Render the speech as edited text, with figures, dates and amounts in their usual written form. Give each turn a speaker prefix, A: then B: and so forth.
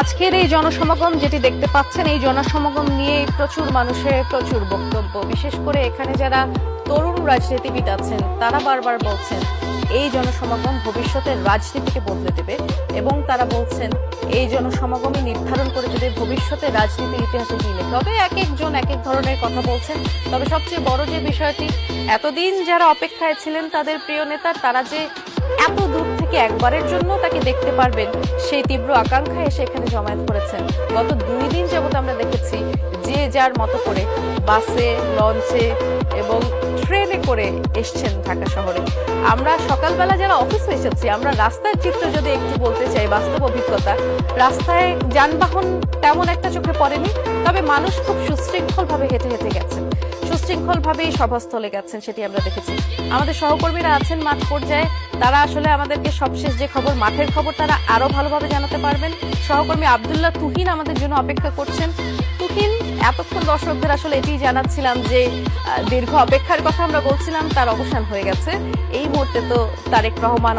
A: আজকের এই জনসমাগম যেটি দেখতে পাচ্ছেন, এই জনসমাগম নিয়ে প্রচুর মানুষের প্রচুর বক্তব্য। বিশেষ করে এখানে যারা তরুণ রাজনীতিবিদ আছেন তারা বারবার বলছেন এই জনসমাগম ভবিষ্যতের রাজনীতিকে বদলে দেবে, এবং তারা বলছেন এই জনসমাগমই নির্ধারণ করে দেবে ভবিষ্যতের রাজনীতির ইতিহাসে কি লেখা হবে। এক একজন এক এক ধরনের কথা বলছেন। তবে সবচেয়ে বড় যে বিষয়টি, এতদিন যারা অপেক্ষায় ছিলেন তাদের প্রিয় নেতা, তারা যে এত দূর থেকে একবারের জন্য তাকে দেখতে পারবেন সেই তীব্র আকাঙ্ক্ষা এসে এখানে জমায়েত করেছেন। গত 2 দিন যাবত আমরা দেখেছি যে যার মতো করে বাসে, লঞ্চে এবং ট্রেনে করে এসছেন ঢাকা শহরে। আমরা সকালবেলা যারা অফিসে এসেছি, আমরা রাস্তার চিত্র যদি একটু বলতে চাই, বাস্তব অভিজ্ঞতা, রাস্তায় যানবাহন তেমন একটা চোখে পড়েনি, তবে মানুষ খুব সুশৃঙ্খলভাবে হেঁটে হেঁটে গেছেন, সুশৃঙ্খলভাবেই সভাস্থলে গেছেন, সেটি আমরা দেখেছি। আমাদের সহকর্মীরা আছেন মাঠ পর্যায়ে, তারা আসলে আমাদেরকে সবশেষ যে খবর, মাঠের খবর, তারা আরো ভালোভাবে জানাতে পারবেন। সহকর্মী আব্দুল্লাহ তুহিন আমাদের জন্য অপেক্ষা করছেন। তুহিন, এতক্ষণ দর্শকদের আসলে এটি জানাচ্ছিলাম যে দীর্ঘ অপেক্ষার কথা আমরা বলছিলাম, তার অবসান হয়ে গেছে। এই মুহূর্তে তো তারেক রহমান